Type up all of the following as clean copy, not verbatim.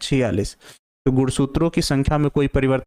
46। तो गुणसूत्रों की संख्या में कोई परिवर्तन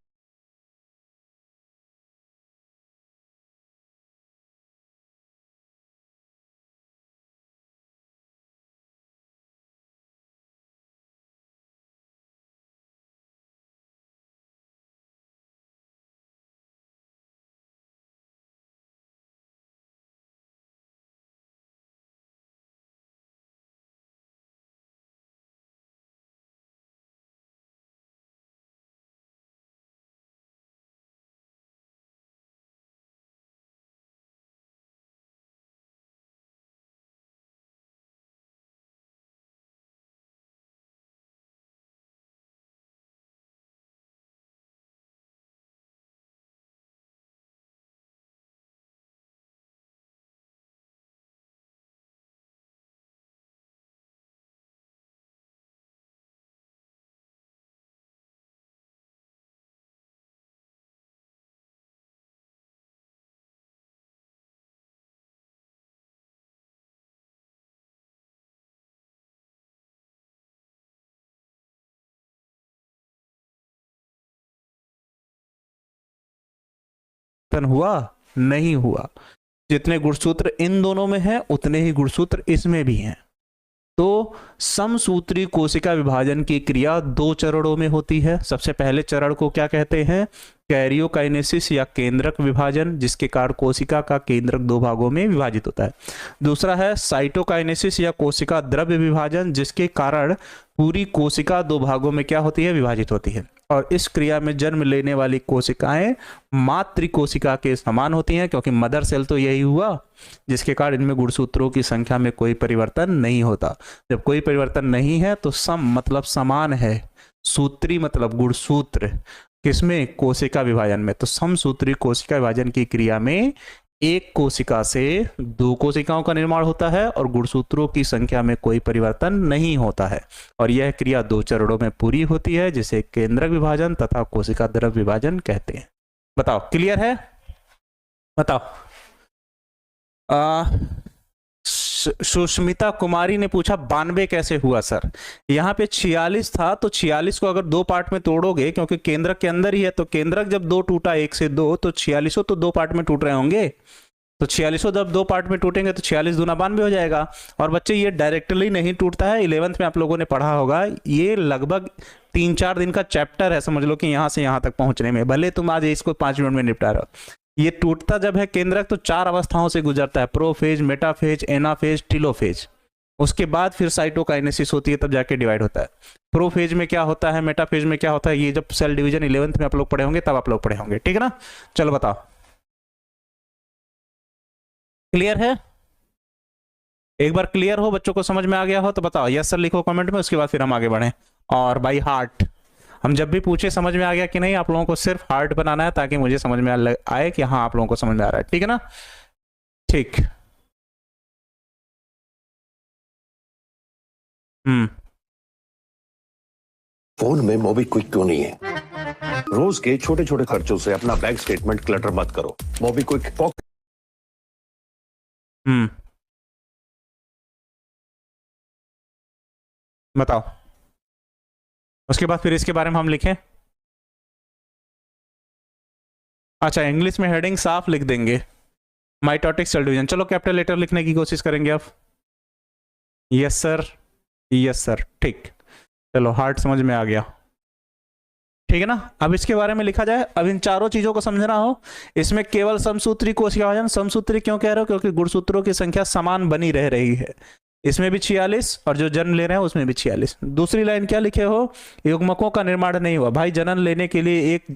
हुआ? नहीं हुआ। जितने गुणसूत्र इन दोनों में हैं उतने ही गुणसूत्र इसमें भी हैं। तो समसूत्री कोशिका विभाजन की क्रिया 2 चरणों में होती है। सबसे पहले चरण को क्या कहते हैं? कैरियोकाइनेसिस या केंद्रक विभाजन, जिसके कारण कोशिका का केंद्रक 2 भागों में विभाजित होता है। दूसरा है साइटोकाइनेसिस या कोशिका द्रव्य विभाजन, जिसके कारण पूरी कोशिका 2 भागों में क्या होती है? विभाजित होती है। और इस क्रिया में जन्म लेने वाली कोशिकाएं मातृ कोशिका के समान होती हैं, क्योंकि मदर सेल तो यही हुआ, जिसके कारण इनमें गुणसूत्रों की संख्या में कोई परिवर्तन नहीं होता। जब कोई परिवर्तन नहीं है तो सम मतलब समान है, सूत्री मतलब गुणसूत्र, किसमें? कोशिका विभाजन में। तो समसूत्री कोशिका विभाजन की क्रिया में एक कोशिका से 2 कोशिकाओं का निर्माण होता है और गुणसूत्रों की संख्या में कोई परिवर्तन नहीं होता है। और यह क्रिया 2 चरणों में पूरी होती है, जिसे केंद्रक विभाजन तथा कोशिका द्रव्य विभाजन कहते हैं। बताओ, क्लियर है? बताओ। सुष्मिता कुमारी ने पूछा 92 कैसे हुआ सर? यहाँ पे 46 था, तो 46 को अगर 2 पार्ट में तोड़ोगे, क्योंकि केंद्रक के अंदर ही है, तो केंद्रक जब 2 टूटा 1 से 2, तो 46 तो 2 पार्ट में टूट रहे होंगे। तो 46 जब 2 पार्ट में टूटेंगे तो 46 दूना 92 हो जाएगा। और बच्चे ये डायरेक्टली नहीं टूटता है, 11th में आप लोगों ने पढ़ा होगा। ये लगभग 3-4 दिन का चैप्टर है, समझ लो कि यहाँ से यहाँ तक पहुंचने में। भले तुम आज इसको 5 मिनट में निपटा रहे हो। ये टूटता जब है केंद्रक तो 4 अवस्थाओं से गुजरता है, प्रोफेज, मेटाफेज, एनाफेज, टीलोफेज। उसके बाद फिर साइटोकाइनेसिस होती है, तब जाके डिवाइड होता है। प्रोफेज में क्या होता है, मेटाफेज में क्या होता है, ये जब सेल डिवीजन 11th में आप लोग पढ़े होंगे तब आप लोग पढ़े होंगे। ठीक है ना? चलो बताओ, क्लियर है? एक बार क्लियर हो, बच्चों को समझ में आ गया हो तो बताओ यस सर लिखो कमेंट में, उसके बाद फिर हम आगे बढ़ें। और बाई हार्ट हम जब भी पूछे समझ में आ गया कि नहीं, आप लोगों को सिर्फ हार्ट बनाना है ताकि मुझे समझ में आए कि हाँ आप लोगों को समझ में आ रहा है। ठीक है ना? ठीक। फोन में मोबीक्विक क्यों नहीं है? रोज के छोटे छोटे खर्चों से अपना बैंक स्टेटमेंट क्लटर मत करो। MobiKwik pocket. बताओ, उसके बाद फिर इसके बारे में हम लिखें। अच्छा, इंग्लिश में हेडिंग साफ लिख देंगे, माइटोटिक सेल डिवीजन। चलो कैपिटल लेटर लिखने की कोशिश करेंगे अब। यस सर, यस सर, ठीक। चलो हार्ट समझ में आ गया। ठीक है ना? अब इसके बारे में लिखा जाए। अब इन चारों चीजों को समझना हो, इसमें केवल समसूत्री कोशिका विभाजन। समसूत्री क्यों कह रहे हो? क्योंकि गुणसूत्रों की संख्या समान बनी रह रही है। इसमें भी 46 और जो जन्म ले रहे हैं उसमें भी 46। दूसरी लाइन क्या लिखे हो? युग्मकों का निर्माण नहीं हुआ। भाई जन्म लेने के लिए एक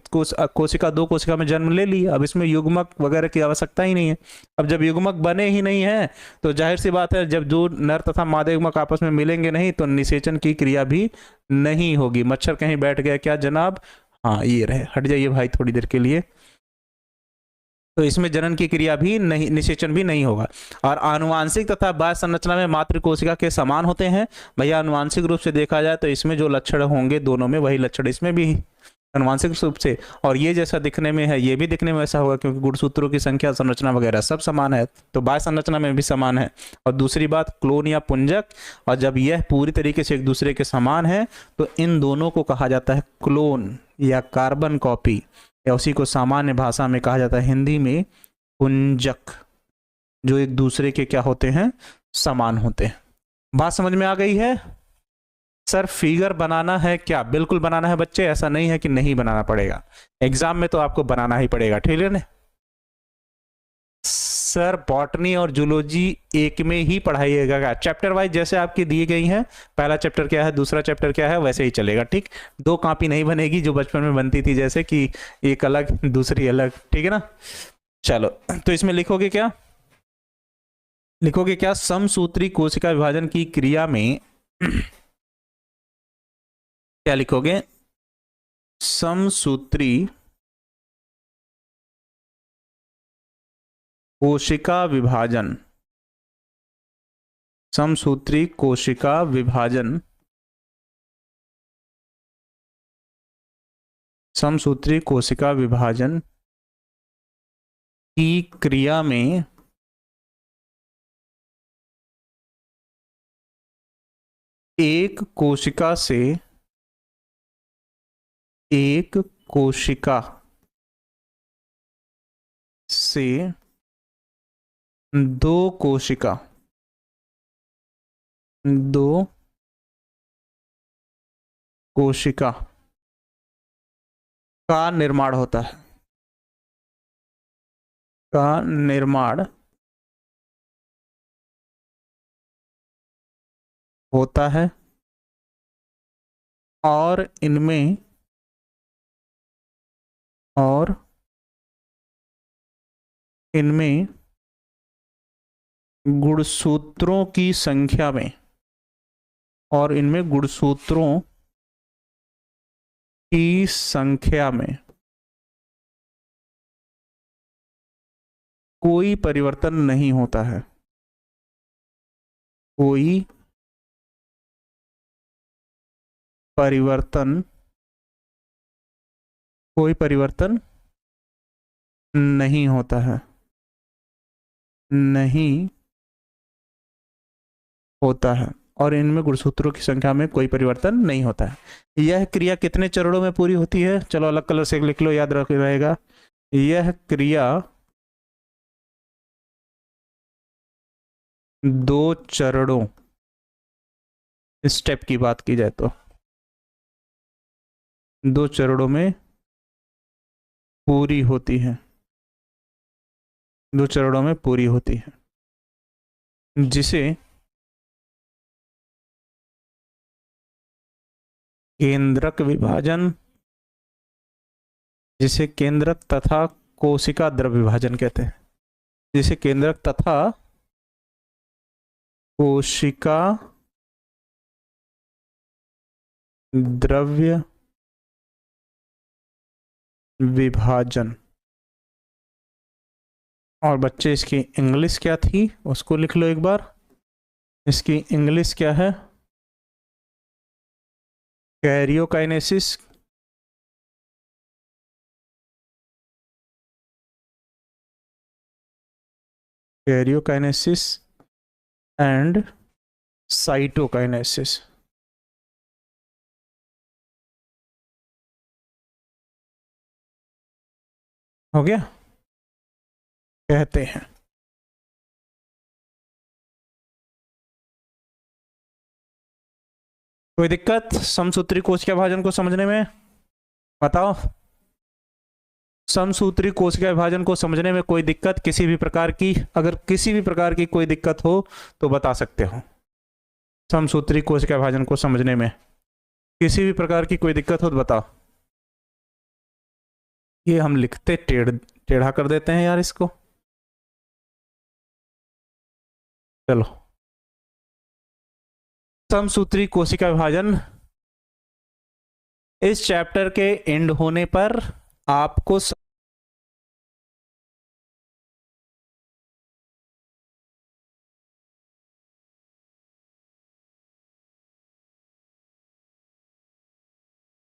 कोशिका 2 कोशिका में जन्म ले ली, अब इसमें युग्मक वगैरह की आवश्यकता ही नहीं है। अब जब युग्मक बने ही नहीं है तो जाहिर सी बात है, जब जो नर तथा मादा युग्मक आपस में मिलेंगे नहीं तो निषेचन की क्रिया भी नहीं होगी। मच्छर कहीं बैठ गया क्या जनाब? हाँ ये रहे, हट जाइए भाई थोड़ी देर के लिए। तो इसमें जनन की क्रिया भी नहीं, निषेचन भी नहीं होगा। और आनुवांशिक तथा बाह्य संरचना में मातृ कोशिका के समान होते हैं। भैया आनुवांशिक रूप से देखा जाए तो इसमें जो लक्षण होंगे दोनों में वही लक्षण इसमें भी अनुवांशिक रूप से, और ये जैसा दिखने में है ये भी दिखने में वैसा होगा, क्योंकि गुणसूत्रों की संख्या, संरचना वगैरह सब समान है, तो बाह्य संरचना में भी समान है। और दूसरी बात, क्लोन या पुंजक, और जब यह पूरी तरीके से एक दूसरे के समान है तो इन दोनों को कहा जाता है क्लोन या कार्बन कॉपी, या उसी को सामान्य भाषा में कहा जाता है हिंदी में पुंजक, जो एक दूसरे के क्या होते हैं, समान होते हैं। बात समझ में आ गई है? सर फिगर बनाना है क्या? बिल्कुल बनाना है बच्चे, ऐसा नहीं है कि नहीं बनाना पड़ेगा, एग्जाम में तो आपको बनाना ही पड़ेगा, ठीक है ना? सर बॉटनी और जूलॉजी एक में ही पढ़ाइएगा, चैप्टर वाइज जैसे आपकी दी गई है, पहला चैप्टर क्या है, दूसरा चैप्टर क्या है, वैसे ही चलेगा, ठीक? दो कॉपी नहीं बनेगी जो बचपन में बनती थी, जैसे कि एक अलग दूसरी अलग, ठीक है ना? चलो, तो इसमें लिखोगे क्या, लिखोगे क्या, समसूत्री कोशिका विभाजन की क्रिया में क्या लिखोगे, समसूत्री कोशिका विभाजन, समसूत्री कोशिका विभाजन, समसूत्री कोशिका विभाजन की क्रिया में एक कोशिका से एक कोशिका से दो कोशिका, दो कोशिका का निर्माण होता है, का निर्माण होता है, और इनमें गुणसूत्रों की संख्या में, और इनमें गुणसूत्रों की संख्या में कोई परिवर्तन नहीं होता है, कोई परिवर्तन नहीं होता है, नहीं होता है, और इनमें गुणसूत्रों की संख्या में कोई परिवर्तन नहीं होता है। यह क्रिया कितने चरणों में पूरी होती है? चलो अलग कलर से लिख लो, याद रहेगा। यह क्रिया दो चरणों, स्टेप की बात की जाए तो दो चरणों में पूरी होती है, दो चरणों में पूरी होती है, जिसे केंद्रक विभाजन, जिसे केंद्रक तथा कोशिका द्रव्य विभाजन कहते हैं, जिसे केंद्रक तथा कोशिका द्रव्य विभाजन। और बच्चे इसकी इंग्लिश क्या थी उसको लिख लो एक बार, इसकी इंग्लिश क्या है, कैरियोकाइनेसिस, कैरियोकाइनेसिस एंड साइटोकाइनेसिस। हो गया, कहते हैं। कोई दिक्कत समसूत्री कोशिका विभाजन को समझने में? बताओ, समसूत्री कोशिका विभाजन को समझने में कोई दिक्कत किसी भी प्रकार की? अगर किसी भी प्रकार की कोई दिक्कत हो तो बता सकते हो। समसूत्री कोशिका विभाजन को समझने में किसी भी प्रकार की कोई दिक्कत हो तो बताओ। ये हम लिखते टेढ़ा कर देते हैं यार इसको। चलो, समसूत्री कोशिका विभाजन, इस चैप्टर के एंड होने पर आपको